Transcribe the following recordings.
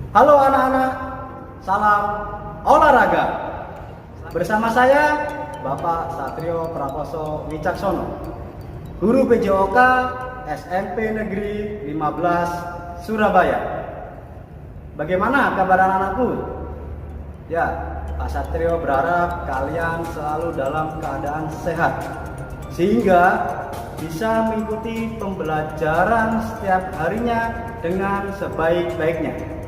Halo anak-anak, salam olahraga. Bersama saya Bapak Satrio Prakoso Wicaksono, Guru PJOK SMP Negeri 15 Surabaya. Bagaimana kabar anak-anakku? Ya, Pak Satrio berharap kalian selalu dalam keadaan sehat sehingga bisa mengikuti pembelajaran setiap harinya dengan sebaik-baiknya.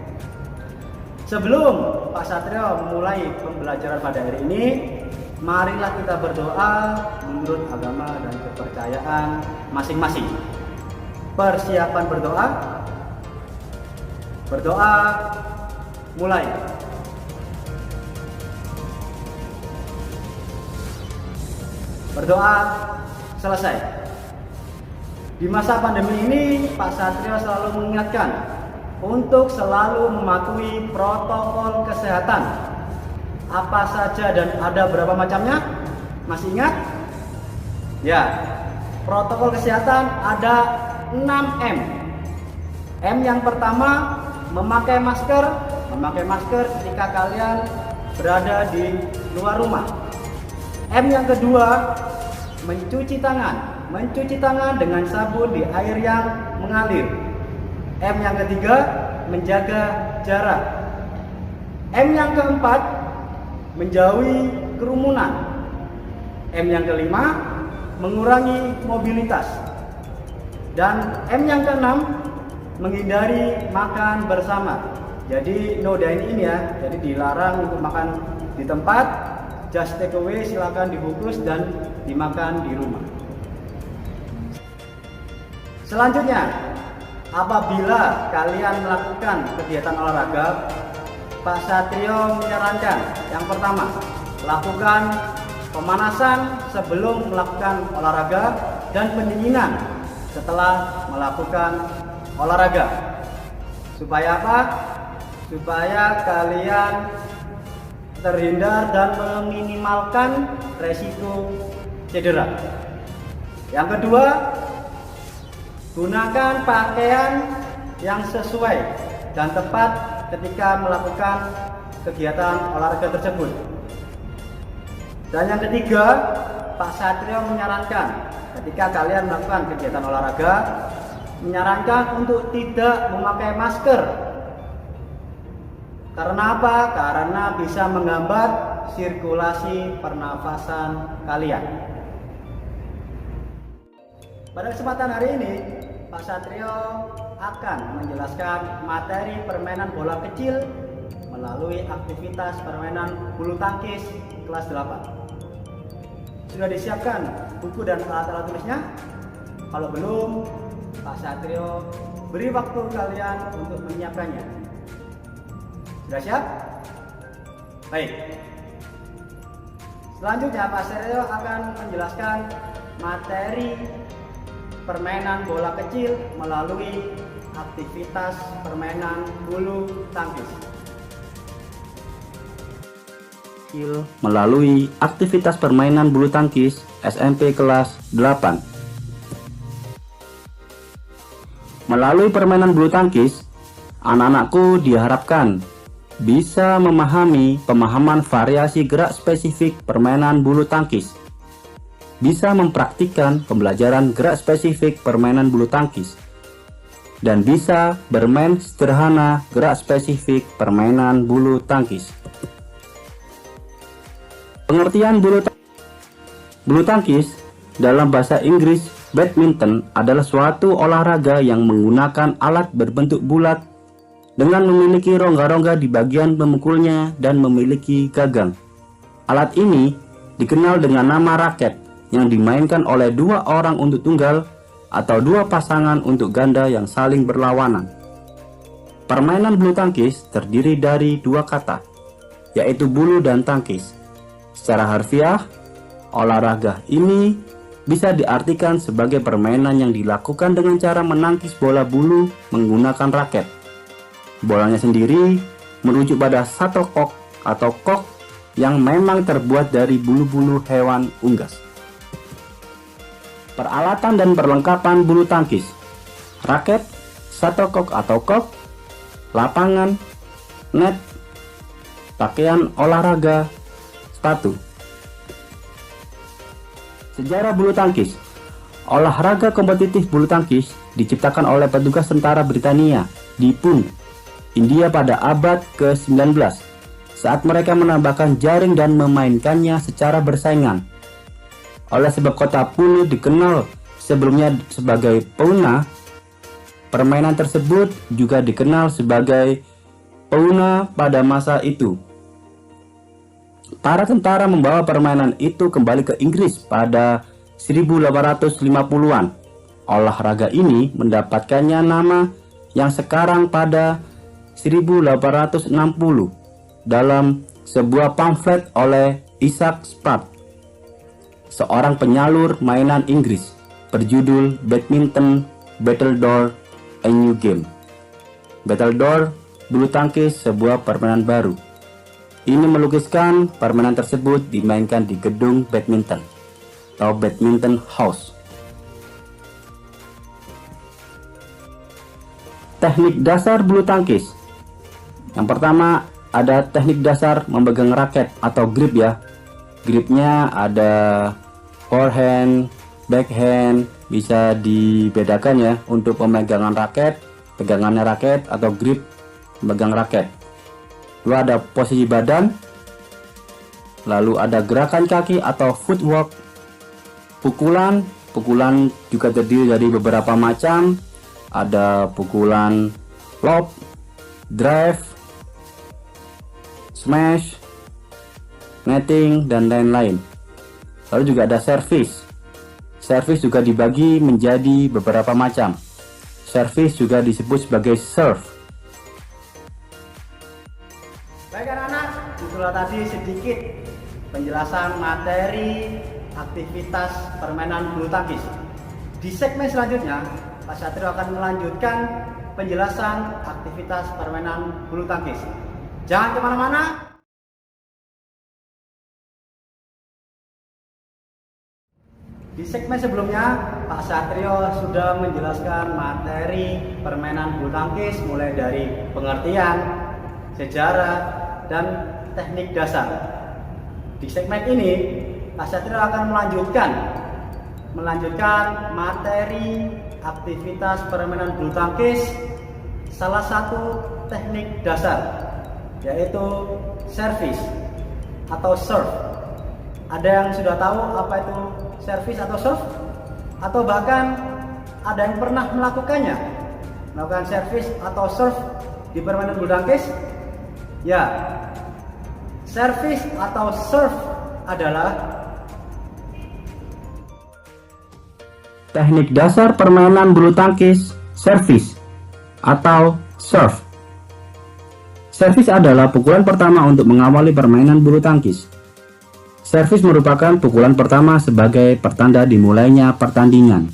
Sebelum Pak Satrio memulai pembelajaran pada hari ini, marilah kita berdoa menurut agama dan kepercayaan masing-masing. Persiapan berdoa? Berdoa mulai. Berdoa selesai. Di masa pandemi ini, Pak Satrio selalu mengingatkan untuk selalu mematuhi protokol kesehatan. Apa saja dan ada berapa macamnya? Masih ingat? Ya, protokol kesehatan ada 6M. M yang pertama, memakai masker. Memakai masker ketika kalian berada di luar rumah. M yang kedua, mencuci tangan. Mencuci tangan dengan sabun di air yang mengalir. M yang ketiga, menjaga jarak. M yang keempat, menjauhi kerumunan. M yang kelima, mengurangi mobilitas. Dan M yang keenam, menghindari makan bersama. Jadi no dining ini ya, jadi dilarang untuk makan di tempat, just take away, silakan dibungkus dan dimakan di rumah. Selanjutnya, apabila kalian melakukan kegiatan olahraga, Pak Satrio menyarankan yang pertama, lakukan pemanasan sebelum melakukan olahraga dan pendinginan setelah melakukan olahraga. Supaya apa? Supaya kalian terhindar dan meminimalkan resiko cedera. Yang kedua, gunakan pakaian yang sesuai dan tepat ketika melakukan kegiatan olahraga tersebut. Dan yang ketiga, Pak Satrio menyarankan ketika kalian melakukan kegiatan olahraga, menyarankan untuk tidak memakai masker. Karena apa? Karena bisa menghambat sirkulasi pernafasan kalian. Pada kesempatan hari ini, Pak Satrio akan menjelaskan materi permainan bola kecil melalui aktivitas permainan bulu tangkis kelas 8. Sudah disiapkan buku dan alat-alat tulisnya? Kalau belum, Pak Satrio beri waktu kalian untuk menyiapkannya. Sudah siap? Baik. Selanjutnya Pak Satrio akan menjelaskan materi permainan bola kecil melalui aktivitas permainan bulu tangkis. Melalui aktivitas permainan bulu tangkis SMP kelas 8. Melalui permainan bulu tangkis, anak-anakku diharapkan bisa memahami pemahaman variasi gerak spesifik permainan bulu tangkis, bisa mempraktikkan pembelajaran gerak spesifik permainan bulu tangkis, dan bisa bermain sederhana gerak spesifik permainan bulu tangkis. Pengertian bulu tangkis dalam bahasa Inggris badminton adalah suatu olahraga yang menggunakan alat berbentuk bulat dengan memiliki rongga-rongga di bagian pemukulnya dan memiliki gagang. Alat ini dikenal dengan nama raket, yang dimainkan oleh dua orang untuk tunggal atau dua pasangan untuk ganda yang saling berlawanan. Permainan bulu tangkis terdiri dari dua kata, yaitu bulu dan tangkis. Secara harfiah, olahraga ini bisa diartikan sebagai permainan yang dilakukan dengan cara menangkis bola bulu menggunakan raket. Bolanya sendiri merujuk pada shuttlecock atau kok yang memang terbuat dari bulu-bulu hewan unggas. Peralatan dan perlengkapan bulu tangkis: raket, shuttlecock atau kok, lapangan, net, pakaian olahraga, sepatu. Sejarah bulu tangkis. Olahraga kompetitif bulu tangkis diciptakan oleh petugas tentara Britania di Pune, India pada abad ke-19 saat mereka menambahkan jaring dan memainkannya secara bersaingan. Oleh sebab kota Pune dikenal sebelumnya sebagai Poona, permainan tersebut juga dikenal sebagai Poona pada masa itu. Para tentara membawa permainan itu kembali ke Inggris pada 1850-an. Olahraga ini mendapatkannya nama yang sekarang pada 1860 dalam sebuah pamflet oleh Isaac Spratt, seorang penyalur mainan Inggris, berjudul Badminton Battledore A New Game. Battledore, bulu tangkis, sebuah permainan baru. Ini melukiskan permainan tersebut dimainkan di gedung badminton atau badminton house. Teknik dasar bulu tangkis. Yang pertama ada teknik dasar memegang raket atau grip ya. Gripnya ada forehand, backhand, bisa dibedakan ya untuk pemegangan raket, pegangannya raket atau grip memegang raket. Lalu ada posisi badan, lalu ada gerakan kaki atau footwork, pukulan juga terdiri dari beberapa macam, ada pukulan lob, drive, smash, netting, dan lain-lain. Lalu juga ada service. Service juga dibagi menjadi beberapa macam. Service juga disebut sebagai serve. Baik anak-anak, itulah tadi sedikit penjelasan materi aktivitas permainan bulu tangkis. Di segmen selanjutnya, Pak Satrio akan melanjutkan penjelasan aktivitas permainan bulu tangkis. Jangan kemana-mana. Di segmen sebelumnya, Pak Satrio sudah menjelaskan materi permainan bulu tangkis mulai dari pengertian, sejarah, dan teknik dasar. Di segmen ini, Pak Satrio akan melanjutkan materi aktivitas permainan bulu tangkis, salah satu teknik dasar yaitu service atau serve. Ada yang sudah tahu apa itu service atau serve? Atau bahkan ada yang pernah melakukannya? Melakukan service atau serve di permainan bulu tangkis? Ya, service atau serve adalah teknik dasar permainan bulu tangkis, service atau serve. Service adalah pukulan pertama untuk mengawali permainan bulu tangkis. Service merupakan pukulan pertama sebagai pertanda dimulainya pertandingan.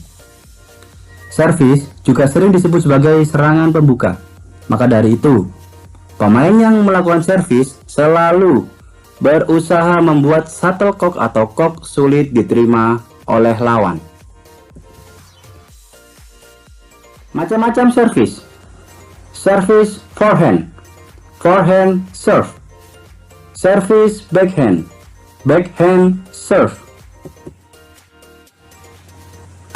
Service juga sering disebut sebagai serangan pembuka. Maka dari itu, pemain yang melakukan service selalu berusaha membuat shuttlecock atau cock sulit diterima oleh lawan. Macam-macam service. Service forehand, forehand serve. Service backhand, backhand serve.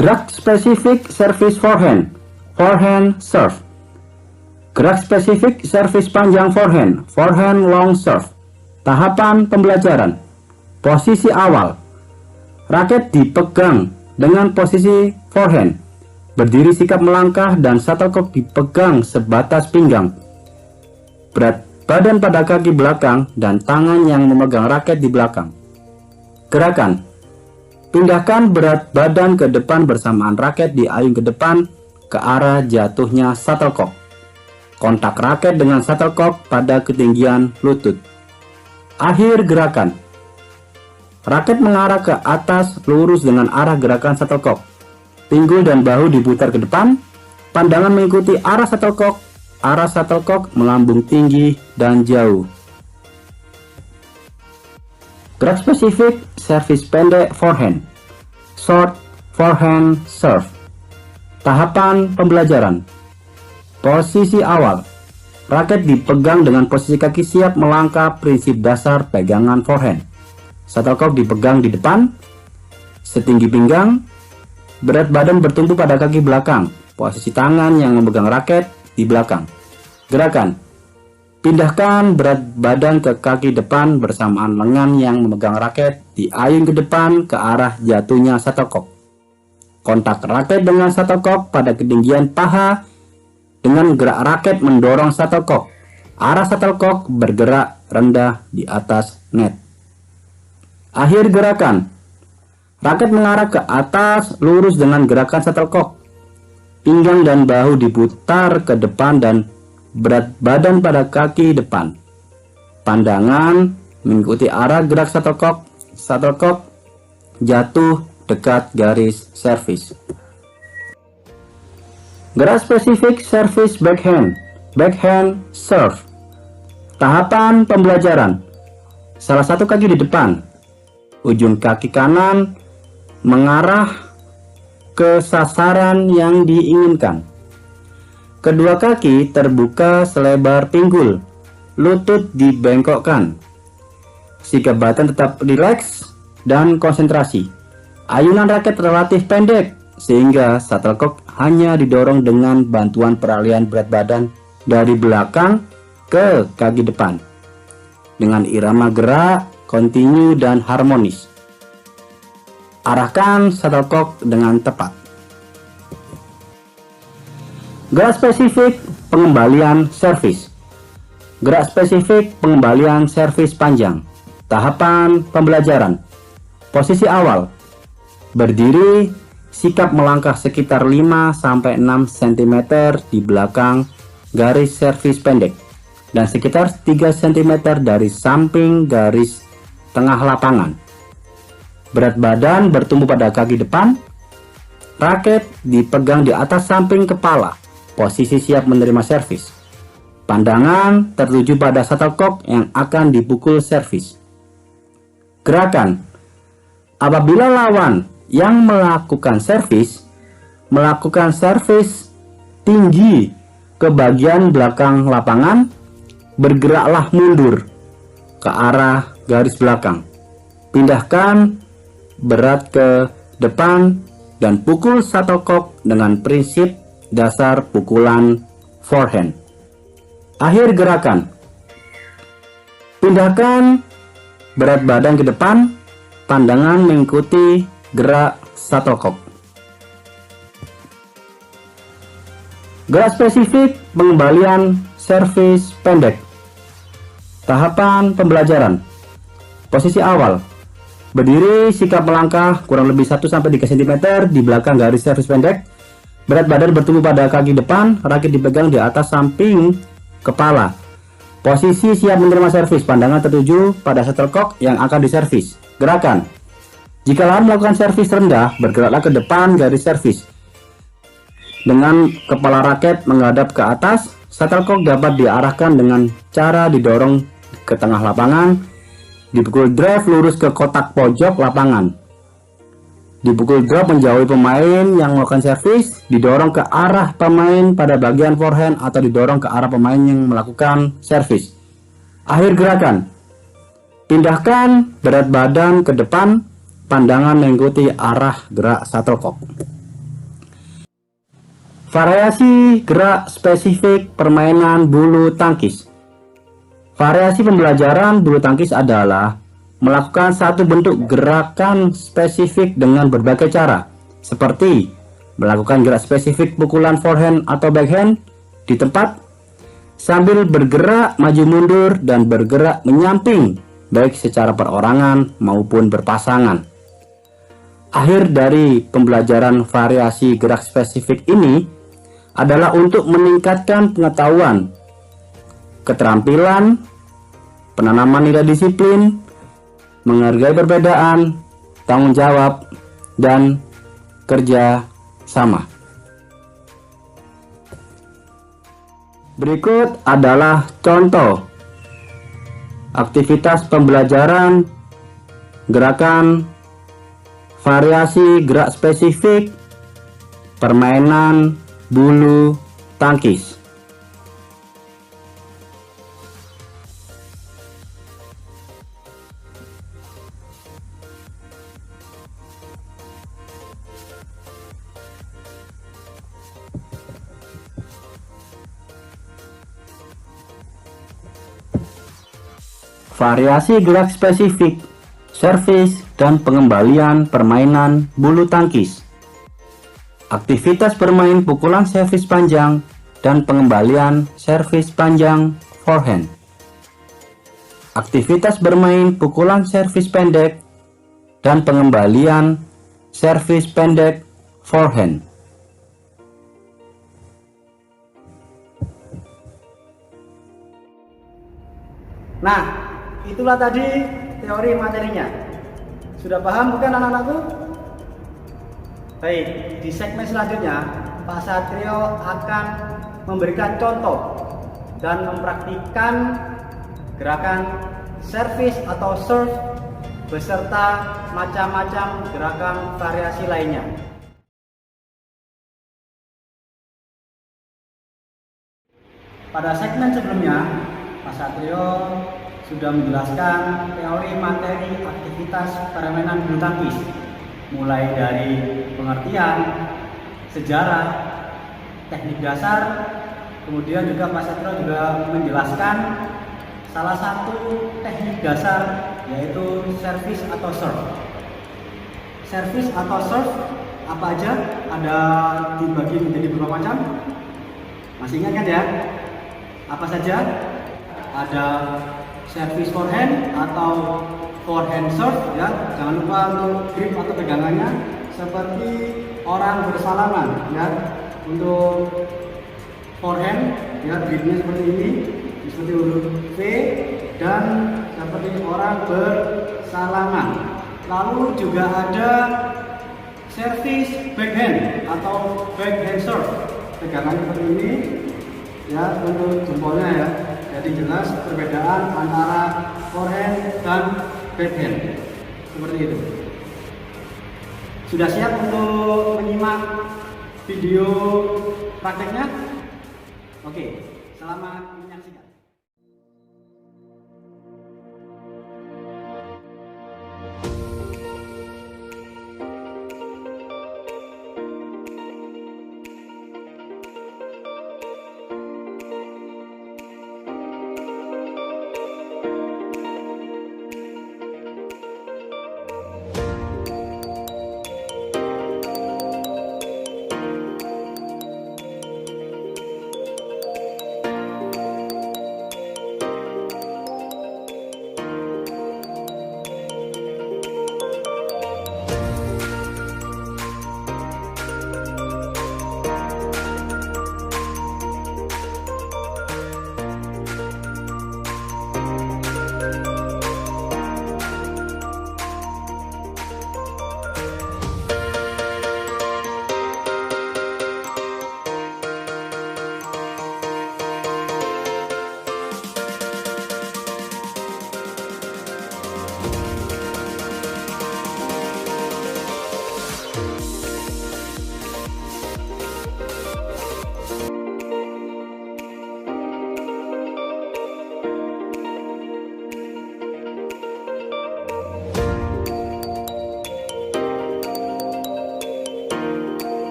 Gerak spesifik service forehand, forehand serve. Gerak spesifik service panjang forehand, forehand long serve. Tahapan pembelajaran. Posisi awal. Raket dipegang dengan posisi forehand. Berdiri sikap melangkah dan shuttlecock dipegang sebatas pinggang. Berat badan pada kaki belakang dan tangan yang memegang raket di belakang. Gerakan. Pindahkan berat badan ke depan bersamaan raket diayun ke depan ke arah jatuhnya shuttlecock. Kontak raket dengan shuttlecock pada ketinggian lutut. Akhir gerakan. Raket mengarah ke atas lurus dengan arah gerakan shuttlecock. Pinggul dan bahu diputar ke depan. Pandangan mengikuti arah shuttlecock. Arah shuttlecock melambung tinggi dan jauh. Gerak spesifik servis pendek forehand, short forehand serve. Tahapan pembelajaran. Posisi awal. Raket dipegang dengan posisi kaki siap melangkah, prinsip dasar pegangan forehand. Shuttlecock dipegang di depan, setinggi pinggang, berat badan bertumpu pada kaki belakang, posisi tangan yang memegang raket di belakang. Gerakan: pindahkan berat badan ke kaki depan bersamaan lengan yang memegang raket diayun ke depan ke arah jatuhnya shuttlecock. Kontak raket dengan shuttlecock pada ketinggian paha dengan gerak raket mendorong shuttlecock. Arah shuttlecock bergerak rendah di atas net. Akhir gerakan: raket mengarah ke atas lurus dengan gerakan shuttlecock. Pinggang dan bahu diputar ke depan dan berat badan pada kaki depan. Pandangan mengikuti arah gerak shuttlecock. Shuttlecock jatuh dekat garis servis. Gerak spesifik servis backhand. Backhand serve. Tahapan pembelajaran: salah satu kaki di depan, ujung kaki kanan mengarah ke sasaran yang diinginkan. Kedua kaki terbuka selebar pinggul, lutut dibengkokkan. Sikap badan tetap rileks dan konsentrasi. Ayunan raket relatif pendek, sehingga shuttlecock hanya didorong dengan bantuan peralihan berat badan dari belakang ke kaki depan. Dengan irama gerak, kontinu dan harmonis. Arahkan shuttlecock dengan tepat. Gerak spesifik pengembalian servis. Gerak spesifik pengembalian servis panjang. Tahapan pembelajaran: posisi awal, berdiri, sikap melangkah sekitar 5-6 cm di belakang garis servis pendek dan sekitar 3 cm dari samping garis tengah lapangan. Berat badan bertumpu pada kaki depan. Raket dipegang di atas samping kepala. Posisi siap menerima servis. Pandangan tertuju pada shuttlecock yang akan dipukul servis. Gerakan: apabila lawan yang melakukan servis tinggi ke bagian belakang lapangan, bergeraklah mundur ke arah garis belakang. Pindahkan berat ke depan dan pukul shuttlecock dengan prinsip dasar pukulan forehand. Akhir gerakan: pindahkan berat badan ke depan, pandangan mengikuti gerak shuttlecock. Gerak spesifik pengembalian servis pendek. Tahapan pembelajaran: posisi awal, berdiri, sikap melangkah kurang lebih 1-3 cm di belakang garis servis pendek. Berat badan bertumpu pada kaki depan, raket dipegang di atas samping kepala. Posisi siap menerima servis, pandangan tertuju pada shuttlecock yang akan diservis. Gerakan: jika lawan melakukan servis rendah, bergeraklah ke depan garis servis. Dengan kepala raket menghadap ke atas, shuttlecock dapat diarahkan dengan cara didorong ke tengah lapangan, dipukul drive lurus ke kotak pojok lapangan. Dipukul drop menjauhi pemain yang melakukan servis, didorong ke arah pemain pada bagian forehand atau didorong ke arah pemain yang melakukan servis. Akhir gerakan: pindahkan berat badan ke depan, pandangan mengikuti arah gerak shuttlecock. Variasi gerak spesifik permainan bulu tangkis. Variasi pembelajaran bulu tangkis adalah melakukan satu bentuk gerakan spesifik dengan berbagai cara, seperti melakukan gerak spesifik pukulan forehand atau backhand di tempat, sambil bergerak maju mundur dan bergerak menyamping, baik secara perorangan maupun berpasangan. Akhir dari pembelajaran variasi gerak spesifik ini adalah untuk meningkatkan pengetahuan, keterampilan, penanaman nilai disiplin, menghargai perbedaan, tanggung jawab, dan kerja sama. Berikut adalah contoh aktivitas pembelajaran gerakan variasi gerak spesifik permainan bulu tangkis. variasi gerak spesifik, servis dan pengembalian permainan bulu tangkis. Aktivitas bermain pukulan servis panjang dan pengembalian servis panjang forehand. Aktivitas bermain pukulan servis pendek dan pengembalian servis pendek forehand. Nah, itulah tadi teori materinya. Sudah paham bukan anak-anakku? Baik, di segmen selanjutnya Pak Satrio akan memberikan contoh dan mempraktikkan gerakan servis atau serve beserta macam-macam gerakan variasi lainnya. Pada segmen sebelumnya, Pak Satrio sudah menjelaskan teori materi aktivitas permainan bulu tangkis, mulai dari pengertian, sejarah, teknik dasar, kemudian juga Pak Satrio juga menjelaskan salah satu teknik dasar yaitu servis atau serve. Servis atau serve apa aja? Ada dibagi menjadi beberapa macam. Masih ingat kan ya? Apa saja? Ada servis forehand atau forehand serve ya. Jangan lupa untuk grip atau pegangannya seperti orang bersalaman ya. Untuk forehand ya gripnya seperti ini, seperti huruf V dan seperti orang bersalaman. Lalu juga ada servis backhand atau backhand serve. Pegangannya seperti ini ya untuk jempolnya ya. Jadi jelas perbedaan antara forehand dan backhand. Seperti itu. Sudah siap untuk menyimak video prakteknya? Oke, selamat menyaksikan.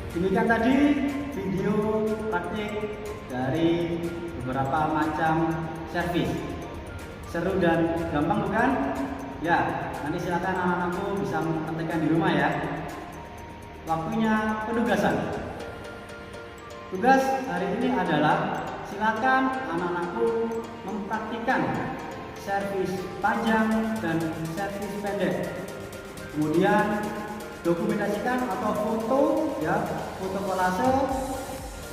Demikian tadi video praktik dari beberapa macam servis. Seru dan gampang bukan? Ya, nanti silakan anak-anakku bisa mempraktikkan di rumah ya. Waktunya penugasan. Tugas hari ini adalah silakan anak-anakku mempraktikkan servis panjang dan servis pendek. Kemudian dokumentasikan atau foto ya, foto kolase,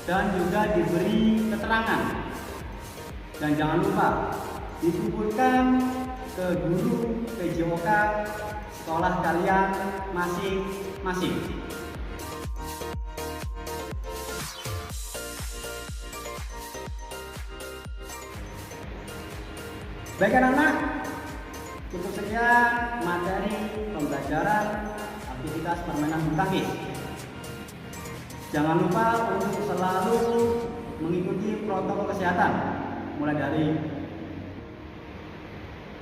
dan juga diberi keterangan. Dan jangan lupa dikumpulkan ke guru PJOK sekolah kalian masing-masing. Baik anak-anak, cukup sekian materi pembelajaran aktivitas permainan bulu tangkis. Jangan lupa untuk selalu mengikuti protokol kesehatan, mulai dari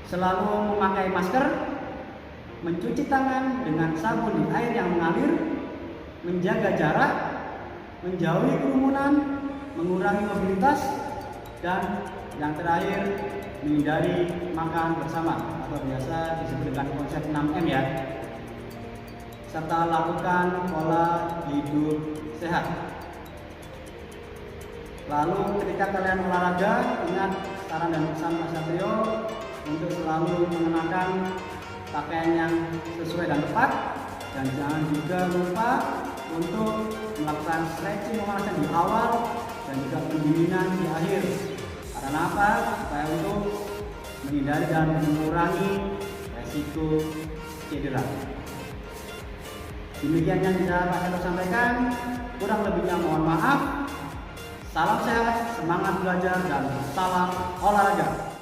selalu memakai masker, mencuci tangan dengan sabun di air yang mengalir, menjaga jarak, menjauhi kerumunan, mengurangi mobilitas, dan yang terakhir menghindari makan bersama atau biasa disebut dengan konsep 6M ya, serta lakukan pola hidup sehat. Lalu ketika kalian olahraga, ingat saran dan pesan Mas Satrio untuk selalu mengenakan pakaian yang sesuai dan tepat, dan jangan juga lupa untuk melakukan stretching pemanasan di awal dan juga pendinginan di akhir. Karena apa? Supaya untuk menghindari dan mengurangi resiko cedera. Demikian yang bisa Pak Satrio sampaikan. Kurang lebihnya mohon maaf. Salam sehat, semangat belajar, dan salam olahraga.